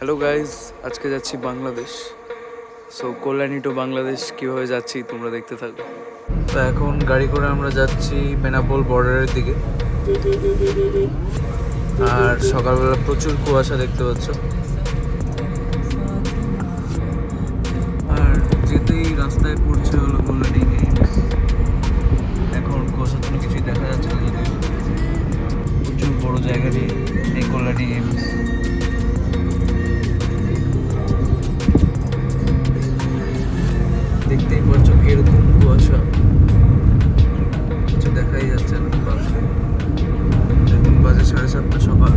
Hello guys, আজকে যাচ্ছি Bangladesh. So Kalyani two Bangladesh কীভাবে যাচ্ছি তোমরা দেখতে থাকো। তো এখন গাড়ি করে আমরা যাচ্ছি বেনাপোল বর্ডারের দিকে। আর সকালবেলা প্রচুর কুয়াশা দেখতে পাচ্ছ। আর যেতেই রাস্তায় পড়ছে হলো কল্যাণী এইমস। এখন কুয়াশার জন্য কিছুই দেখা যাচ্ছে না, যদিও প্রচুর বড় জায়গা নিয়ে এই কল্যাণী এইমস। দেখতেই পাচ্ছ কিরকম কুয়াশা, কিছু দেখাই যাচ্ছে না বাসে। এখন বাজে 7:30 সকাল।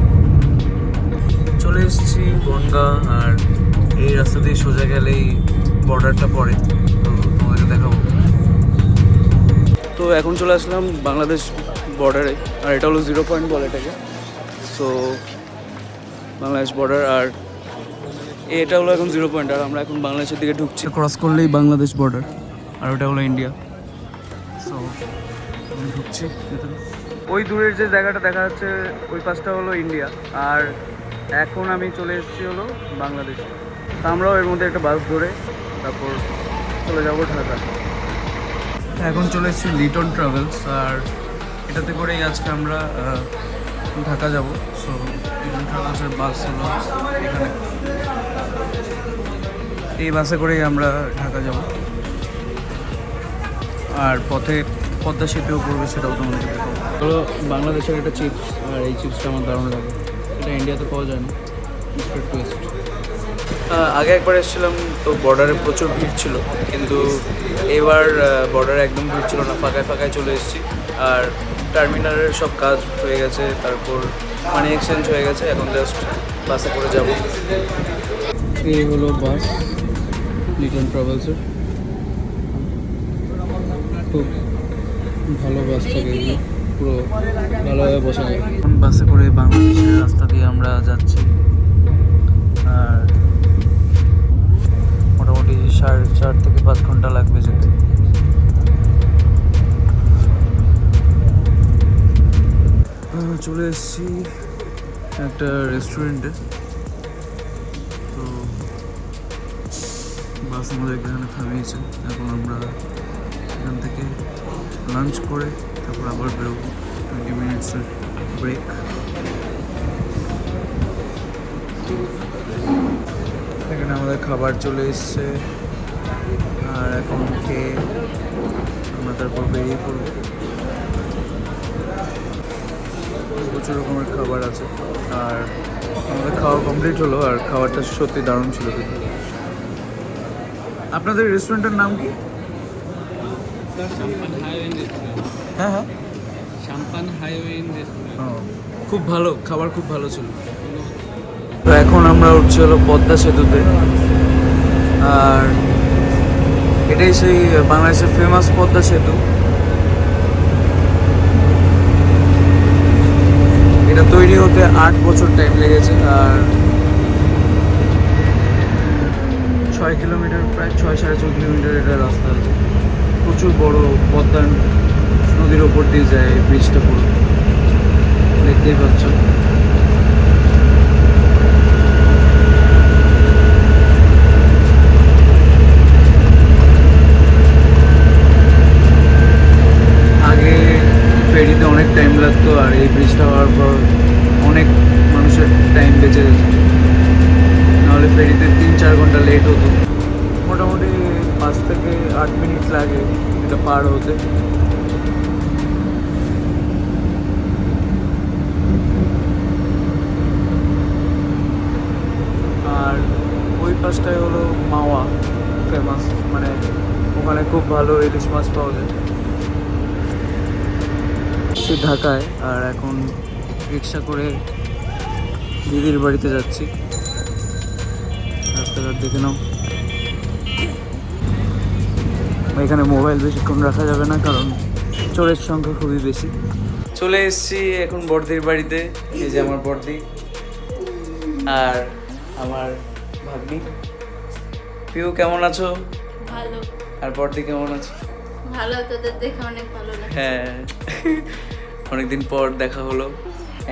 চলে এসেছি বনগাঁ, আর এই রাস্তা দিয়ে সোজা গেলেই বর্ডারটা পড়ে, তো তোমাদেরকে দেখাবো। তো এখন চলে আসলাম বাংলাদেশ বর্ডারে, আর এটা হলো 0 পয়েন্ট বলে এটাকে। সো বাংলাদেশ বর্ডার, আর এটা হলো এখন 0 পয়েন্ট, আর আমরা এখন বাংলাদেশের দিকে ঢুকছি। ক্রস করলেই বাংলাদেশ বর্ডার, আর ওটা হলো ইন্ডিয়া। সো ঢুকছি ভেতরে। ওই দূরের যে জায়গাটা দেখা যাচ্ছে ওই পাশটা হলো ইন্ডিয়া, আর এখন আমি চলে এসেছি হলো বাংলাদেশে। তা আমরাও এর মধ্যে একটা বাস ধরে তারপর চলে যাবো ঢাকা। এখন চলে এসেছি লিটন ট্রাভেলস, আর এটাতে করেই আজকে আমরা ঢাকা যাব। সো লিটন ট্রাভেলসের বাস হলো এখানে, এই বাসে করেই আমরা ঢাকা যাব। আর পথে পদ্মা সেতুও পড়বে, সেটাও তোমাদেরকে দেখাবো। হলো বাংলাদেশের একটা চিপস, আর এই চিপসটা আমার দারুণ লাগে। এটা ইন্ডিয়াতে পাওয়া যায় না, মিস্টার টুইস্ট। আগে একবার এসেছিলাম, তো বর্ডারে প্রচুর ভিড় ছিল, কিন্তু এবার বর্ডারে একদম ভিড় ছিল না, ফাঁকায় ফাঁকায় চলে এসেছি। আর টার্মিনালের সব কাজ হয়ে গেছে, তারপর মানি এক্সচেঞ্জ হয়ে গেছে, এখন জাস্ট বাসে করে যাব। এই হলো বাস লিটন ট্রাভেলসের, খুব ভালো বাস থাকে, পুরো ভালোভাবে বসা যায়। এখন বাসে করে বাংলাদেশের রাস্তা দিয়ে আমরা যাচ্ছি, আর মোটামুটি 4.5 থেকে 5 ঘন্টা লাগবে যেতে। চলে এসেছি একটা রেস্টুরেন্টে। তো বাস আমাদের এখানে থামিয়েছে, এখন আমরা এখান থেকে লাঞ্চ করে তারপর আবার বেরোবো। 20 মিনিটসের ব্রেক। এখানে আমাদের খাবার চলে এসছে, আর এখন খেয়ে আমরা তারপর বেরিয়ে পড়বো। প্রচুর রকমের খাবার আছে, আর আমাদের খাওয়া কমপ্লিট হলো, আর খাবারটা সত্যি দারুণ ছিল। আপনাদের রেস্টুরেন্টের নাম কি? হ্যাঁ হ্যাঁ, Champagne Highway in restaurant. খুব ভালো খাবার, খুব ভালো ছিল। তো এখন আমরা উঠছি হলো পদ্মা সেতুতে, আর এটাই সেই বাংলাদেশের ফেমাস পদ্মা সেতু। এটা তৈরি হতে 8 বছর টাইম লেগেছে, আর 6 কিলোমিটার, প্রায় 6-6.5 কিলোমিটার এটা রাস্তা আছে। প্রচুর বড় পদ্মা নদীর ওপর দিয়ে যায় ব্রিজটা, পুরো দেখতেই পাচ্ছ। আগে ফেরিতে অনেক টাইম লাগতো, আর এই ব্রিজটা হওয়ার পর অনেক মানুষের টাইম বেঁচে গেছে। নাহলে ফেরিতে 3-4 ঘন্টা লেট হতো। মোটামুটি 5 থেকে 8 মিনিট লাগে এটা পার হতে। আর ওই পাশটায় হলো মাওয়া ফেমাস, মানে ওখানে খুব ভালো ইলিশ মাছ পাওয়া যায়। সে ঢাকায়, আর এখন রিক্সা করে দিদির বাড়িতে যাচ্ছি। রাস্তাঘাট দেখে নাও। এখানে মোবাইল বেশিক্ষণ রাখা যাবে না, কারণ চোরের সংখ্যা খুবই বেশি। চলে এসেছি এখন বড়দির বাড়িতে। এই যে আমার বড়দি, আর আমার ভাগ্নি। পিউ কেমন আছো? ভালো। আর বড়দি কেমন আছে? ভালো, তোদের দেখে অনেক ভালো লাগছে। হ্যাঁ, অনেকদিন পর দেখা হলো।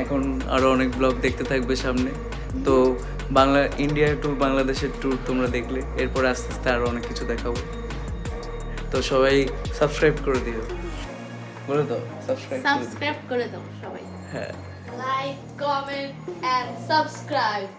এখন আরও অনেক ব্লগ দেখতে থাকবে সামনে। তো বাংলা ইন্ডিয়ার ট্যুর বাংলাদেশের ট্যুর তোমরা দেখলে, এরপরে আস্তে আস্তে আরও অনেক কিছু দেখাবো। তো সবাই সাবস্ক্রাইব করে দিও, বলে দাও সাবস্ক্রাইব সাবস্ক্রাইব করে দাও সবাই। হ্যাঁ লাইক কমেন্ট এন্ড সাবস্ক্রাইব।